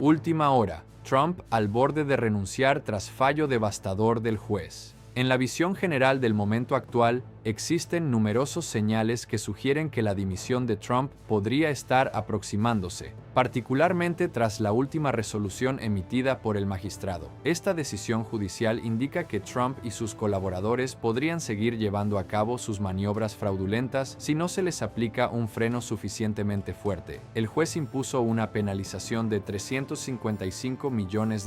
Última hora. Trump al borde de renunciar tras fallo devastador del juez. En la visión general del momento actual, existen numerosos señales que sugieren que la dimisión de Trump podría estar aproximándose, particularmente tras la última resolución emitida por el magistrado. Esta decisión judicial indica que Trump y sus colaboradores podrían seguir llevando a cabo sus maniobras fraudulentas si no se les aplica un freno suficientemente fuerte. El juez impuso una penalización de $355 millones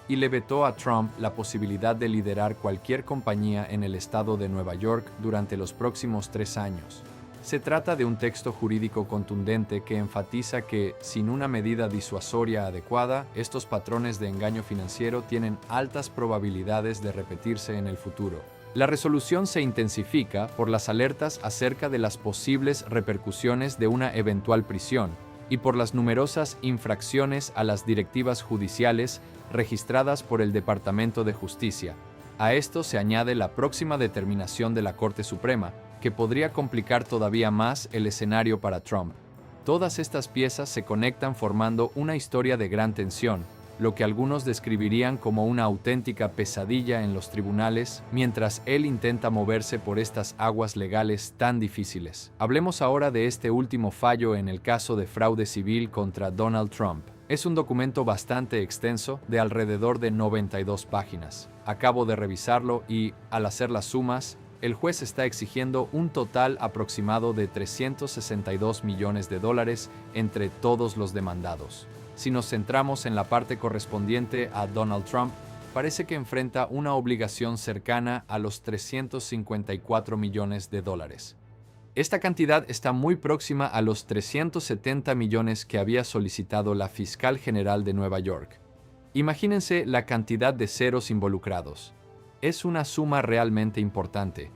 y le vetó a Trump la posibilidad de liderar cualquier compañía en el estado de Nueva York durante los próximos 3 años. Se trata de un texto jurídico contundente que enfatiza que, sin una medida disuasoria adecuada, estos patrones de engaño financiero tienen altas probabilidades de repetirse en el futuro. La resolución se intensifica por las alertas acerca de las posibles repercusiones de una eventual prisión y por las numerosas infracciones a las directivas judiciales registradas por el Departamento de Justicia. A esto se añade la próxima determinación de la Corte Suprema, que podría complicar todavía más el escenario para Trump. Todas estas piezas se conectan formando una historia de gran tensión, lo que algunos describirían como una auténtica pesadilla en los tribunales, mientras él intenta moverse por estas aguas legales tan difíciles. Hablemos ahora de este último fallo en el caso de fraude civil contra Donald Trump. Es un documento bastante extenso, de alrededor de 92 páginas. Acabo de revisarlo y, al hacer las sumas, el juez está exigiendo un total aproximado de $362 millones entre todos los demandados. Si nos centramos en la parte correspondiente a Donald Trump, parece que enfrenta una obligación cercana a los $354 millones. Esta cantidad está muy próxima a los 370 millones que había solicitado la fiscal general de Nueva York. Imagínense la cantidad de ceros involucrados. Es una suma realmente importante.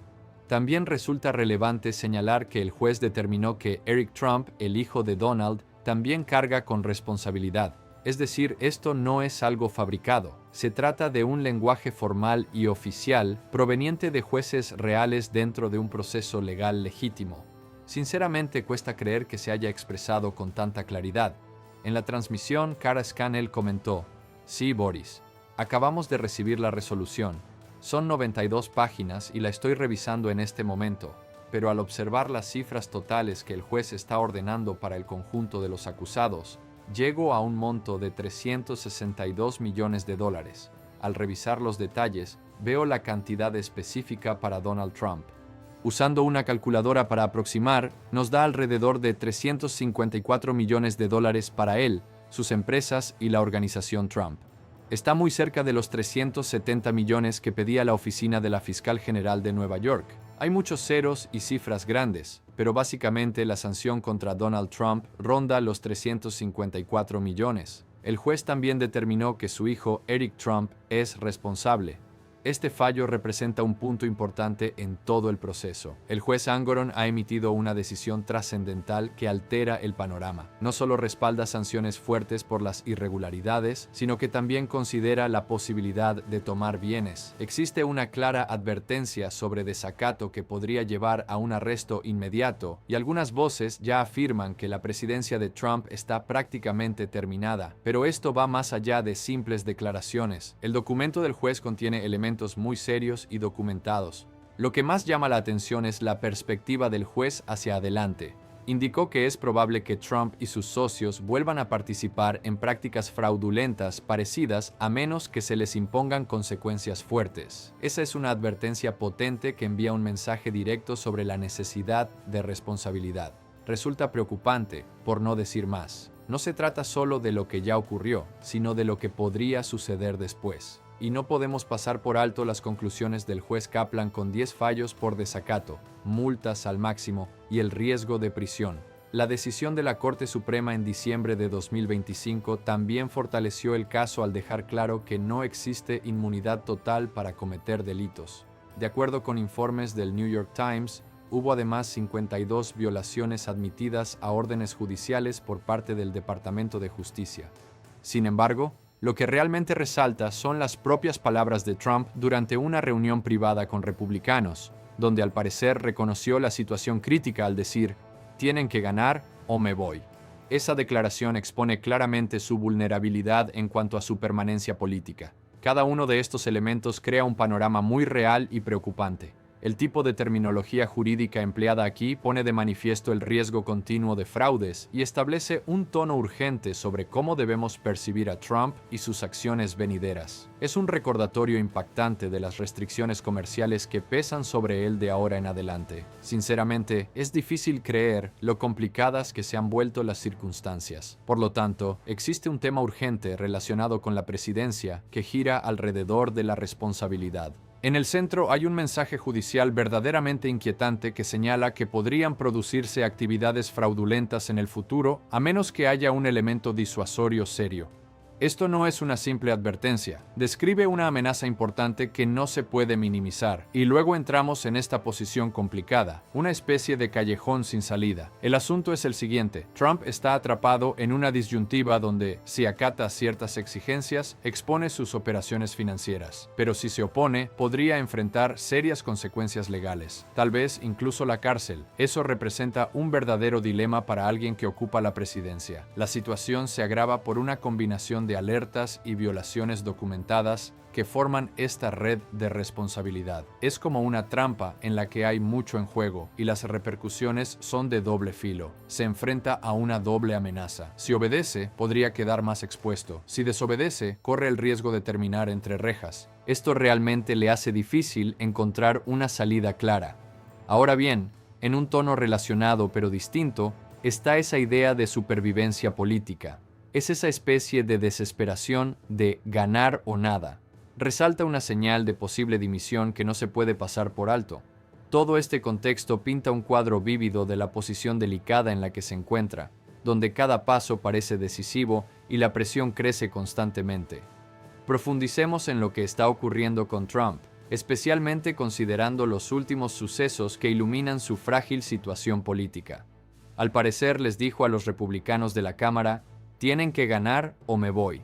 También resulta relevante señalar que el juez determinó que Eric Trump, el hijo de Donald, también carga con responsabilidad. Es decir, esto no es algo fabricado. Se trata de un lenguaje formal y oficial proveniente de jueces reales dentro de un proceso legal legítimo. Sinceramente cuesta creer que se haya expresado con tanta claridad. En la transmisión, Kara Scannell comentó: "Sí, Boris, acabamos de recibir la resolución. Son 92 páginas y la estoy revisando en este momento. Pero al observar las cifras totales que el juez está ordenando para el conjunto de los acusados, llego a un monto de $362 millones. Al revisar los detalles, veo la cantidad específica para Donald Trump. Usando una calculadora para aproximar, nos da alrededor de $354 millones para él, sus empresas y la organización Trump. Está muy cerca de los 370 millones que pedía la oficina de la fiscal general de Nueva York. Hay muchos ceros y cifras grandes, pero básicamente la sanción contra Donald Trump ronda los 354 millones. El juez también determinó que su hijo Eric Trump es responsable. Este fallo representa un punto importante en todo el proceso. El juez Engoron ha emitido una decisión trascendental que altera el panorama. No solo respalda sanciones fuertes por las irregularidades, sino que también considera la posibilidad de tomar bienes. Existe una clara advertencia sobre desacato que podría llevar a un arresto inmediato, y algunas voces ya afirman que la presidencia de Trump está prácticamente terminada. Pero esto va más allá de simples declaraciones. El documento del juez contiene elementos muy serios y documentados. Lo que más llama la atención es la perspectiva del juez hacia adelante. Indicó que es probable que Trump y sus socios vuelvan a participar en prácticas fraudulentas parecidas a menos que se les impongan consecuencias fuertes. Esa es una advertencia potente que envía un mensaje directo sobre la necesidad de responsabilidad. Resulta preocupante, por no decir más. No se trata solo de lo que ya ocurrió, sino de lo que podría suceder después. Y no podemos pasar por alto las conclusiones del juez Kaplan con 10 fallos por desacato, multas al máximo y el riesgo de prisión. La decisión de la Corte Suprema en diciembre de 2025 también fortaleció el caso al dejar claro que no existe inmunidad total para cometer delitos. De acuerdo con informes del New York Times, hubo además 52 violaciones admitidas a órdenes judiciales por parte del Departamento de Justicia. Sin embargo, lo que realmente resalta son las propias palabras de Trump durante una reunión privada con republicanos, donde al parecer reconoció la situación crítica al decir: "Tienen que ganar o me voy". Esa declaración expone claramente su vulnerabilidad en cuanto a su permanencia política. Cada uno de estos elementos crea un panorama muy real y preocupante. El tipo de terminología jurídica empleada aquí pone de manifiesto el riesgo continuo de fraudes y establece un tono urgente sobre cómo debemos percibir a Trump y sus acciones venideras. Es un recordatorio impactante de las restricciones comerciales que pesan sobre él de ahora en adelante. Sinceramente, es difícil creer lo complicadas que se han vuelto las circunstancias. Por lo tanto, existe un tema urgente relacionado con la presidencia que gira alrededor de la responsabilidad. En el centro hay un mensaje judicial verdaderamente inquietante que señala que podrían producirse actividades fraudulentas en el futuro a menos que haya un elemento disuasorio serio. Esto no es una simple advertencia, describe una amenaza importante que no se puede minimizar, y luego entramos en esta posición complicada, una especie de callejón sin salida. El asunto es el siguiente: Trump está atrapado en una disyuntiva donde, si acata ciertas exigencias, expone sus operaciones financieras, pero si se opone, podría enfrentar serias consecuencias legales, tal vez incluso la cárcel. Eso representa un verdadero dilema para alguien que ocupa la presidencia. La situación se agrava por una combinación de alertas y violaciones documentadas que forman esta red de responsabilidad. Es como una trampa en la que hay mucho en juego y las repercusiones son de doble filo. Se enfrenta a una doble amenaza. Si obedece, podría quedar más expuesto. Si desobedece, corre el riesgo de terminar entre rejas. Esto realmente le hace difícil encontrar una salida clara. Ahora bien, en un tono relacionado pero distinto, está esa idea de supervivencia política. Es esa especie de desesperación de ganar o nada. Resalta una señal de posible dimisión que no se puede pasar por alto. Todo este contexto pinta un cuadro vívido de la posición delicada en la que se encuentra, donde cada paso parece decisivo y la presión crece constantemente. Profundicemos en lo que está ocurriendo con Trump, especialmente considerando los últimos sucesos que iluminan su frágil situación política. Al parecer les dijo a los republicanos de la Cámara: tienen que ganar o me voy.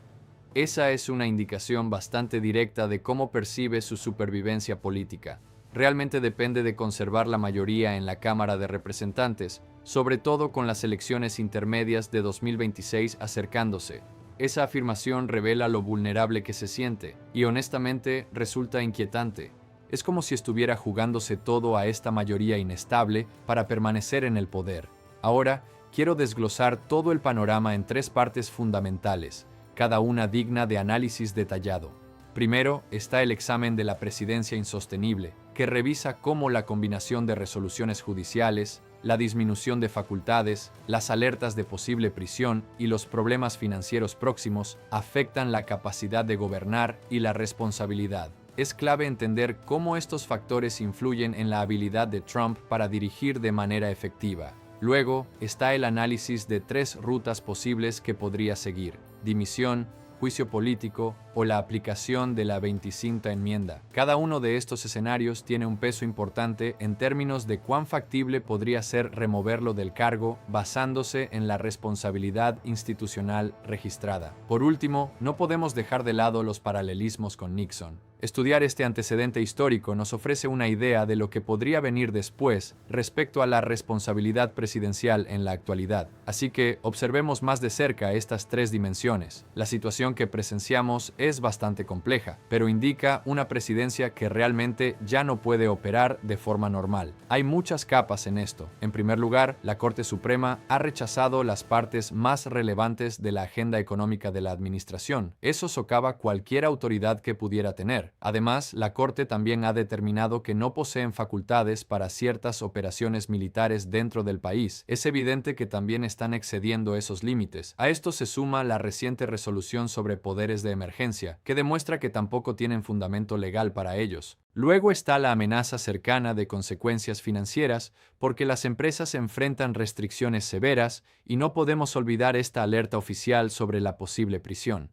Esa es una indicación bastante directa de cómo percibe su supervivencia política. Realmente depende de conservar la mayoría en la Cámara de Representantes, sobre todo con las elecciones intermedias de 2026 acercándose. Esa afirmación revela lo vulnerable que se siente, y honestamente resulta inquietante. Es como si estuviera jugándose todo a esta mayoría inestable para permanecer en el poder. Ahora, quiero desglosar todo el panorama en tres partes fundamentales, cada una digna de análisis detallado. Primero está el examen de la presidencia insostenible, que revisa cómo la combinación de resoluciones judiciales, la disminución de facultades, las alertas de posible prisión y los problemas financieros próximos afectan la capacidad de gobernar y la responsabilidad. Es clave entender cómo estos factores influyen en la habilidad de Trump para dirigir de manera efectiva. Luego está el análisis de tres rutas posibles que podría seguir: dimisión, juicio político o la aplicación de la 25ª enmienda. Cada uno de estos escenarios tiene un peso importante en términos de cuán factible podría ser removerlo del cargo basándose en la responsabilidad institucional registrada. Por último, no podemos dejar de lado los paralelismos con Nixon. Estudiar este antecedente histórico nos ofrece una idea de lo que podría venir después respecto a la responsabilidad presidencial en la actualidad. Así que observemos más de cerca estas tres dimensiones. La situación que presenciamos es bastante compleja, pero indica una presidencia que realmente ya no puede operar de forma normal. Hay muchas capas en esto. En primer lugar, la Corte Suprema ha rechazado las partes más relevantes de la agenda económica de la administración. Eso socava cualquier autoridad que pudiera tener. Además, la Corte también ha determinado que no poseen facultades para ciertas operaciones militares dentro del país. Es evidente que también están excediendo esos límites. A esto se suma la reciente resolución sobre poderes de emergencia, que demuestra que tampoco tienen fundamento legal para ellos. Luego está la amenaza cercana de consecuencias financieras, porque las empresas enfrentan restricciones severas y no podemos olvidar esta alerta oficial sobre la posible prisión.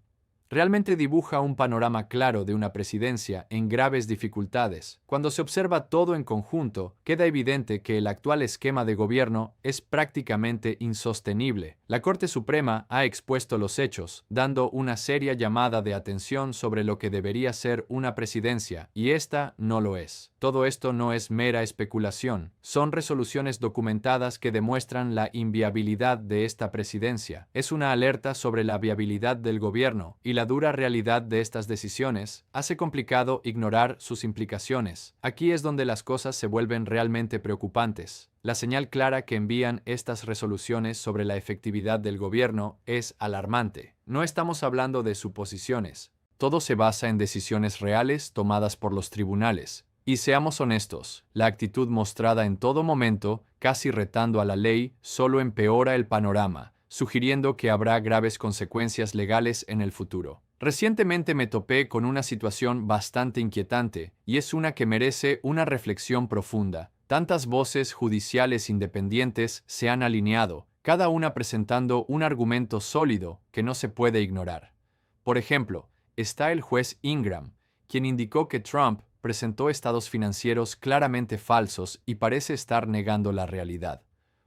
realmente dibuja un panorama claro de una presidencia en graves dificultades. Cuando se observa todo en conjunto, queda evidente que el actual esquema de gobierno es prácticamente insostenible. La Corte Suprema ha expuesto los hechos, dando una seria llamada de atención sobre lo que debería ser una presidencia, y esta no lo es. Todo esto no es mera especulación, son resoluciones documentadas que demuestran la inviabilidad de esta presidencia. Es una alerta sobre la viabilidad del gobierno, y la dura realidad de estas decisiones hace complicado ignorar sus implicaciones. Aquí es donde las cosas se vuelven realmente preocupantes. La señal clara que envían estas resoluciones sobre la efectividad del gobierno es alarmante. No estamos hablando de suposiciones. Todo se basa en decisiones reales tomadas por los tribunales. Y seamos honestos, la actitud mostrada en todo momento, casi retando a la ley, solo empeora el panorama, sugiriendo que habrá graves consecuencias legales en el futuro. Recientemente me topé con una situación bastante inquietante, y es una que merece una reflexión profunda. Tantas voces judiciales independientes se han alineado, cada una presentando un argumento sólido que no se puede ignorar. Por ejemplo, está el juez Ingram, quien indicó que Trump presentó estados financieros claramente falsos y parece estar negando la realidad.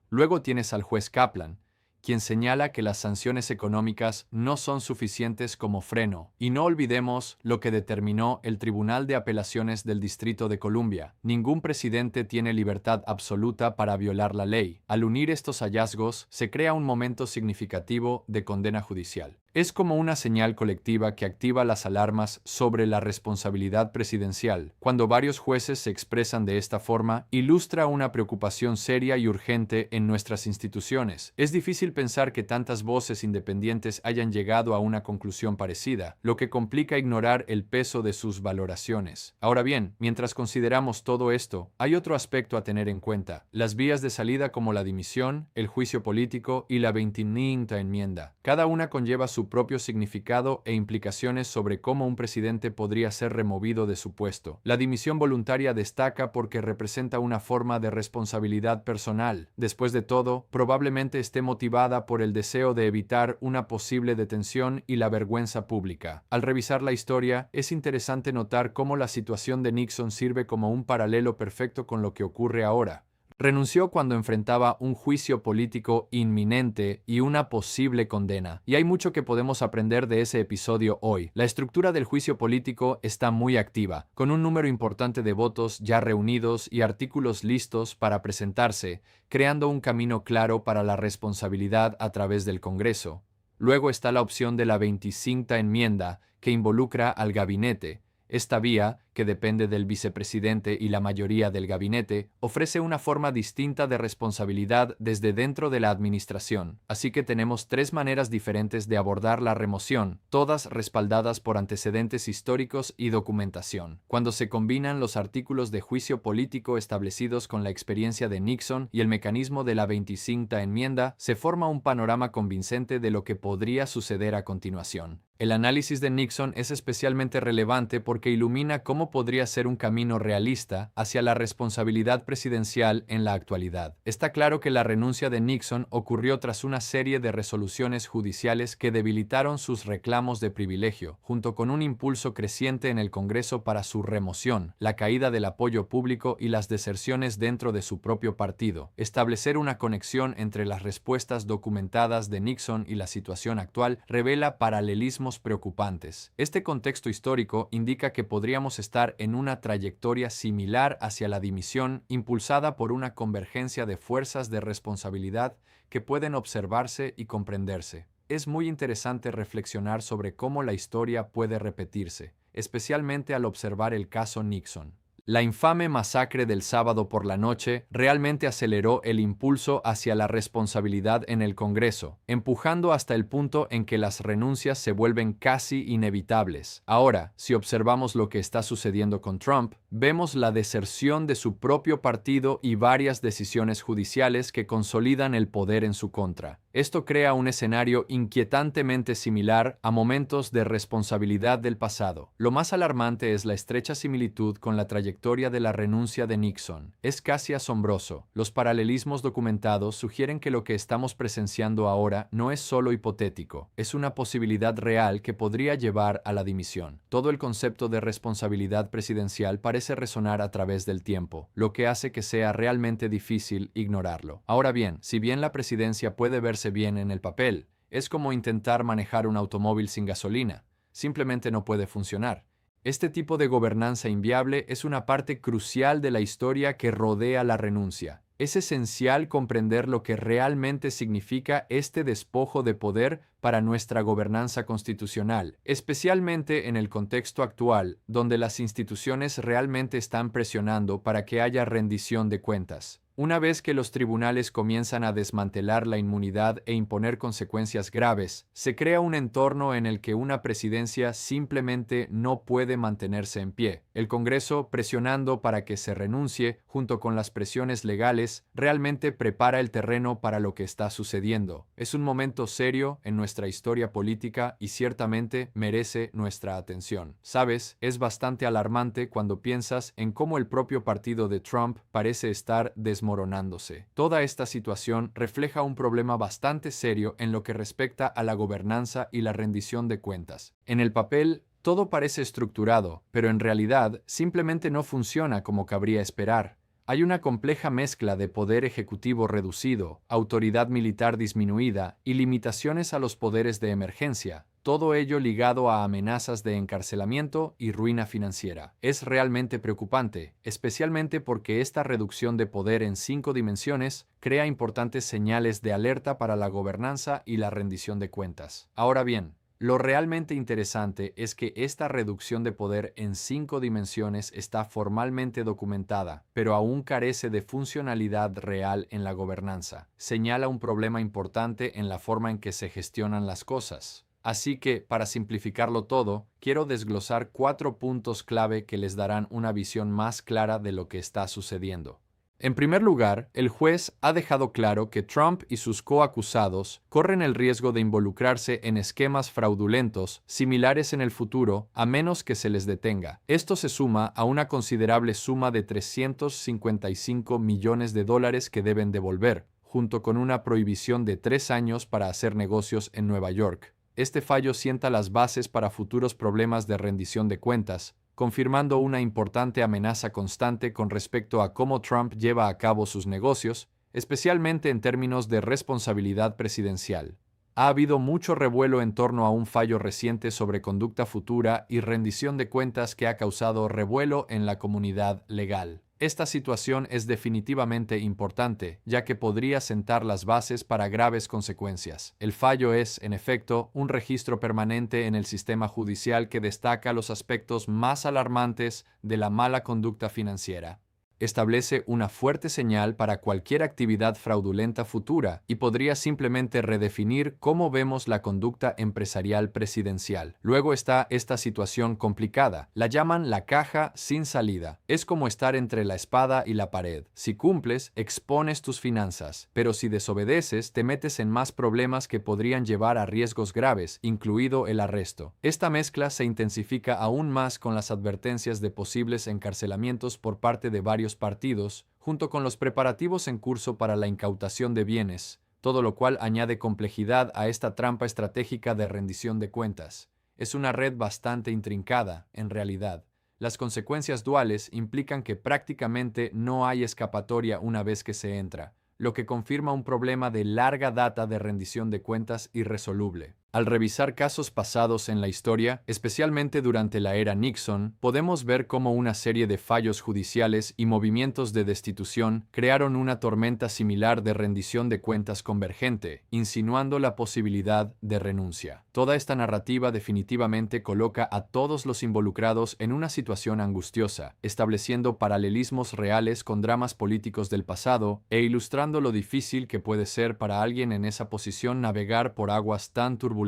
Luego tienes al juez Kaplan, quien señala que las sanciones económicas no son suficientes como freno. Y no olvidemos lo que determinó el Tribunal de Apelaciones del Distrito de Columbia. Ningún presidente tiene libertad absoluta para violar la ley. Al unir estos hallazgos, se crea un momento significativo de condena judicial. Es como una señal colectiva que activa las alarmas sobre la responsabilidad presidencial. Cuando varios jueces se expresan de esta forma, ilustra una preocupación seria y urgente en nuestras instituciones. Es difícil pensar que tantas voces independientes hayan llegado a una conclusión parecida, lo que complica ignorar el peso de sus valoraciones. Ahora bien, mientras consideramos todo esto, hay otro aspecto a tener en cuenta: las vías de salida como la dimisión, el juicio político y la 25ª enmienda. Cada una conlleva su propio significado e implicaciones sobre cómo un presidente podría ser removido de su puesto. La dimisión voluntaria destaca porque representa una forma de responsabilidad personal. Después de todo, probablemente esté motivada por el deseo de evitar una posible detención y la vergüenza pública. Al revisar la historia, es interesante notar cómo la situación de Nixon sirve como un paralelo perfecto con lo que ocurre ahora. Renunció cuando enfrentaba un juicio político inminente y una posible condena. Y hay mucho que podemos aprender de ese episodio hoy. La estructura del juicio político está muy activa, con un número importante de votos ya reunidos y artículos listos para presentarse, creando un camino claro para la responsabilidad a través del Congreso. Luego está la opción de la 25ª enmienda, que involucra al gabinete. Esta vía, que depende del vicepresidente y la mayoría del gabinete, ofrece una forma distinta de responsabilidad desde dentro de la administración. Así que tenemos tres maneras diferentes de abordar la remoción, todas respaldadas por antecedentes históricos y documentación. Cuando se combinan los artículos de juicio político establecidos con la experiencia de Nixon y el mecanismo de la 25ª enmienda, se forma un panorama convincente de lo que podría suceder a continuación. El análisis de Nixon es especialmente relevante porque ilumina cómo podría ser un camino realista hacia la responsabilidad presidencial en la actualidad. Está claro que la renuncia de Nixon ocurrió tras una serie de resoluciones judiciales que debilitaron sus reclamos de privilegio, junto con un impulso creciente en el Congreso para su remoción, la caída del apoyo público y las deserciones dentro de su propio partido. Establecer una conexión entre las respuestas documentadas de Nixon y la situación actual revela paralelismos preocupantes. Este contexto histórico indica que podríamos estar en una trayectoria similar hacia la dimisión, impulsada por una convergencia de fuerzas de responsabilidad que pueden observarse y comprenderse. Es muy interesante reflexionar sobre cómo la historia puede repetirse, especialmente al observar el caso Nixon. La infame masacre del sábado por la noche realmente aceleró el impulso hacia la responsabilidad en el Congreso, empujando hasta el punto en que las renuncias se vuelven casi inevitables. Ahora, si observamos lo que está sucediendo con Trump, vemos la deserción de su propio partido y varias decisiones judiciales que consolidan el poder en su contra. Esto crea un escenario inquietantemente similar a momentos de responsabilidad del pasado. Lo más alarmante es la estrecha similitud con la trayectoria de la renuncia de Nixon. Es casi asombroso. Los paralelismos documentados sugieren que lo que estamos presenciando ahora no es solo hipotético, es una posibilidad real que podría llevar a la dimisión. Todo el concepto de responsabilidad presidencial parece resonar a través del tiempo, lo que hace que sea realmente difícil ignorarlo. Ahora bien, si bien la presidencia puede verse bien en el papel, es como intentar manejar un automóvil sin gasolina. Simplemente no puede funcionar. Este tipo de gobernanza inviable es una parte crucial de la historia que rodea la renuncia. Es esencial comprender lo que realmente significa este despojo de poder para nuestra gobernanza constitucional, especialmente en el contexto actual, donde las instituciones realmente están presionando para que haya rendición de cuentas. Una vez que los tribunales comienzan a desmantelar la inmunidad e imponer consecuencias graves, se crea un entorno en el que una presidencia simplemente no puede mantenerse en pie. El Congreso, presionando para que se renuncie, junto con las presiones legales, realmente prepara el terreno para lo que está sucediendo. Es un momento serio en nuestra historia política y ciertamente merece nuestra atención. Sabes, es bastante alarmante cuando piensas en cómo el propio partido de Trump parece estar desmoronándose. Toda esta situación refleja un problema bastante serio en lo que respecta a la gobernanza y la rendición de cuentas. En el papel, todo parece estructurado, pero en realidad simplemente no funciona como cabría esperar. Hay una compleja mezcla de poder ejecutivo reducido, autoridad militar disminuida y limitaciones a los poderes de emergencia, todo ello ligado a amenazas de encarcelamiento y ruina financiera. Es realmente preocupante, especialmente porque esta reducción de poder en 5 dimensiones crea importantes señales de alerta para la gobernanza y la rendición de cuentas. Ahora bien, lo realmente interesante es que esta reducción de poder en 5 dimensiones está formalmente documentada, pero aún carece de funcionalidad real en la gobernanza. Señala un problema importante en la forma en que se gestionan las cosas. Así que, para simplificarlo todo, quiero desglosar 4 puntos clave que les darán una visión más clara de lo que está sucediendo. En primer lugar, el juez ha dejado claro que Trump y sus coacusados corren el riesgo de involucrarse en esquemas fraudulentos similares en el futuro a menos que se les detenga. Esto se suma a una considerable suma de $355 millones que deben devolver, junto con una prohibición de 3 años para hacer negocios en Nueva York. Este fallo sienta las bases para futuros problemas de rendición de cuentas, confirmando una importante amenaza constante con respecto a cómo Trump lleva a cabo sus negocios, especialmente en términos de responsabilidad presidencial. Ha habido mucho revuelo en torno a un fallo reciente sobre conducta futura y rendición de cuentas que ha causado revuelo en la comunidad legal. Esta situación es definitivamente importante, ya que podría sentar las bases para graves consecuencias. El fallo es, en efecto, un registro permanente en el sistema judicial que destaca los aspectos más alarmantes de la mala conducta financiera. Establece una fuerte señal para cualquier actividad fraudulenta futura y podría simplemente redefinir cómo vemos la conducta empresarial presidencial. Luego está esta situación complicada. La llaman la caja sin salida. Es como estar entre la espada y la pared. Si cumples, expones tus finanzas, pero si desobedeces, te metes en más problemas que podrían llevar a riesgos graves, incluido el arresto. Esta mezcla se intensifica aún más con las advertencias de posibles encarcelamientos por parte de varios partidos, junto con los preparativos en curso para la incautación de bienes, todo lo cual añade complejidad a esta trampa estratégica de rendición de cuentas. Es una red bastante intrincada, en realidad. Las consecuencias duales implican que prácticamente no hay escapatoria una vez que se entra, lo que confirma un problema de larga data de rendición de cuentas irresoluble. Al revisar casos pasados en la historia, especialmente durante la era Nixon, podemos ver cómo una serie de fallos judiciales y movimientos de destitución crearon una tormenta similar de rendición de cuentas convergente, insinuando la posibilidad de renuncia. Toda esta narrativa definitivamente coloca a todos los involucrados en una situación angustiosa, estableciendo paralelismos reales con dramas políticos del pasado e ilustrando lo difícil que puede ser para alguien en esa posición navegar por aguas tan turbulentas.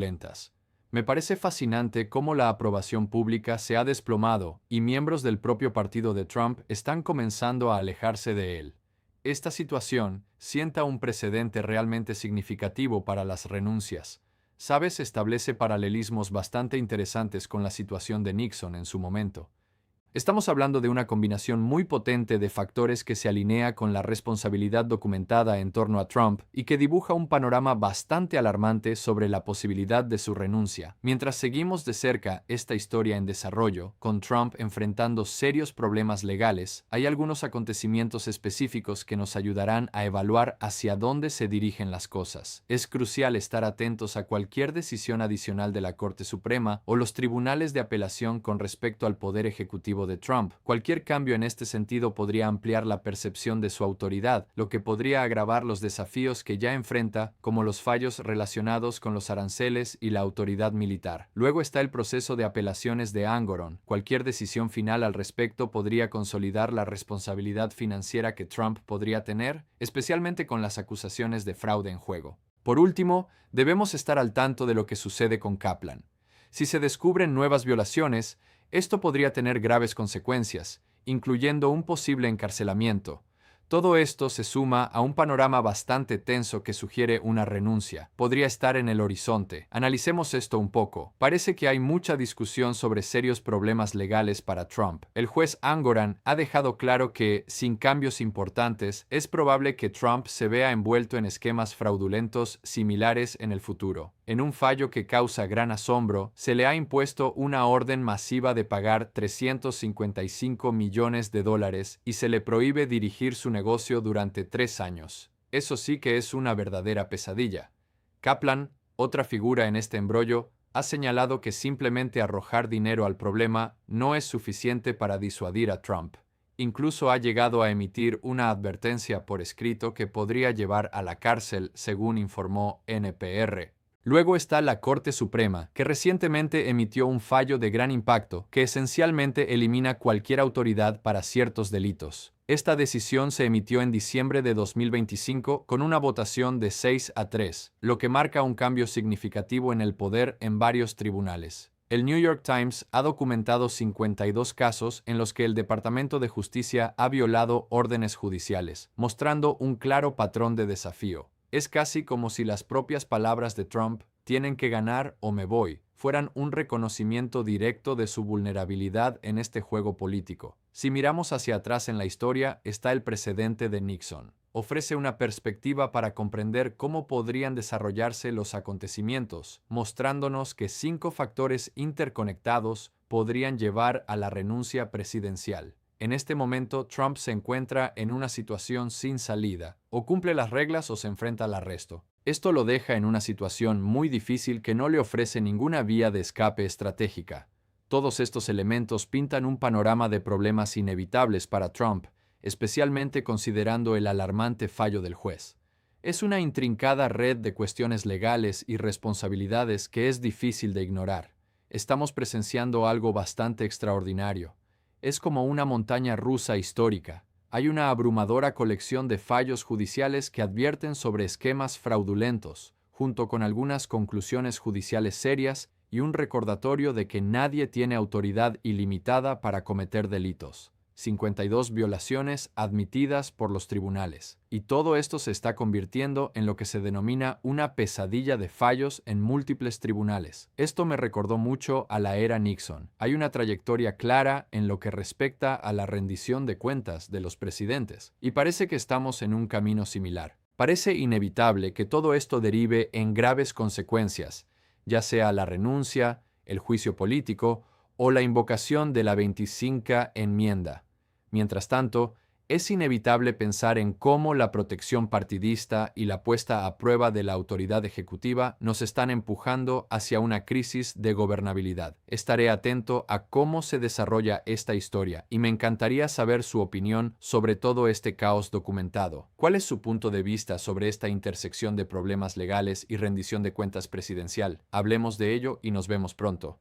Me parece fascinante cómo la aprobación pública se ha desplomado y miembros del propio partido de Trump están comenzando a alejarse de él. Esta situación sienta un precedente realmente significativo para las renuncias. Sabes, establece paralelismos bastante interesantes con la situación de Nixon en su momento. Estamos hablando de una combinación muy potente de factores que se alinea con la responsabilidad documentada en torno a Trump y que dibuja un panorama bastante alarmante sobre la posibilidad de su renuncia. Mientras seguimos de cerca esta historia en desarrollo, con Trump enfrentando serios problemas legales, hay algunos acontecimientos específicos que nos ayudarán a evaluar hacia dónde se dirigen las cosas. Es crucial estar atentos a cualquier decisión adicional de la Corte Suprema o los tribunales de apelación con respecto al poder ejecutivo de Trump. Cualquier cambio en este sentido podría ampliar la percepción de su autoridad, lo que podría agravar los desafíos que ya enfrenta, como los fallos relacionados con los aranceles y la autoridad militar. Luego está el proceso de apelaciones de Engoron. Cualquier decisión final al respecto podría consolidar la responsabilidad financiera que Trump podría tener, especialmente con las acusaciones de fraude en juego. Por último, debemos estar al tanto de lo que sucede con Kaplan. Si se descubren nuevas violaciones, esto podría tener graves consecuencias, incluyendo un posible encarcelamiento. Todo esto se suma a un panorama bastante tenso que sugiere una renuncia. Podría estar en el horizonte. Analicemos esto un poco. Parece que hay mucha discusión sobre serios problemas legales para Trump. El juez Engoron ha dejado claro que, sin cambios importantes, es probable que Trump se vea envuelto en esquemas fraudulentos similares en el futuro. En un fallo que causa gran asombro, se le ha impuesto una orden masiva de pagar $355 millones y se le prohíbe dirigir su negocio durante 3 años. Eso sí que es una verdadera pesadilla. Kaplan, otra figura en este embrollo, ha señalado que simplemente arrojar dinero al problema no es suficiente para disuadir a Trump. Incluso ha llegado a emitir una advertencia por escrito que podría llevar a la cárcel, según informó NPR. Luego está la Corte Suprema, que recientemente emitió un fallo de gran impacto que esencialmente elimina cualquier autoridad para ciertos delitos. Esta decisión se emitió en diciembre de 2025 con una votación de 6-3, lo que marca un cambio significativo en el poder en varios tribunales. El New York Times ha documentado 52 casos en los que el Departamento de Justicia ha violado órdenes judiciales, mostrando un claro patrón de desafío. Es casi como si las propias palabras de Trump, "tienen que ganar o me voy", fueran un reconocimiento directo de su vulnerabilidad en este juego político. Si miramos hacia atrás en la historia, está el precedente de Nixon. Ofrece una perspectiva para comprender cómo podrían desarrollarse los acontecimientos, mostrándonos que 5 factores interconectados podrían llevar a la renuncia presidencial. En este momento, Trump se encuentra en una situación sin salida. O cumple las reglas o se enfrenta al arresto. Esto lo deja en una situación muy difícil que no le ofrece ninguna vía de escape estratégica. Todos estos elementos pintan un panorama de problemas inevitables para Trump, especialmente considerando el alarmante fallo del juez. Es una intrincada red de cuestiones legales y responsabilidades que es difícil de ignorar. Estamos presenciando algo bastante extraordinario. Es como una montaña rusa histórica. Hay una abrumadora colección de fallos judiciales que advierten sobre esquemas fraudulentos, junto con algunas conclusiones judiciales serias y un recordatorio de que nadie tiene autoridad ilimitada para cometer delitos. 52 violaciones admitidas por los tribunales. Y todo esto se está convirtiendo en lo que se denomina una pesadilla de fallos en múltiples tribunales. Esto me recordó mucho a la era Nixon. Hay una trayectoria clara en lo que respecta a la rendición de cuentas de los presidentes. Y parece que estamos en un camino similar. Parece inevitable que todo esto derive en graves consecuencias, ya sea la renuncia, el juicio político o la invocación de la 25ª enmienda. Mientras tanto, es inevitable pensar en cómo la protección partidista y la puesta a prueba de la autoridad ejecutiva nos están empujando hacia una crisis de gobernabilidad. Estaré atento a cómo se desarrolla esta historia y me encantaría saber su opinión sobre todo este caos documentado. ¿Cuál es su punto de vista sobre esta intersección de problemas legales y rendición de cuentas presidencial? Hablemos de ello y nos vemos pronto.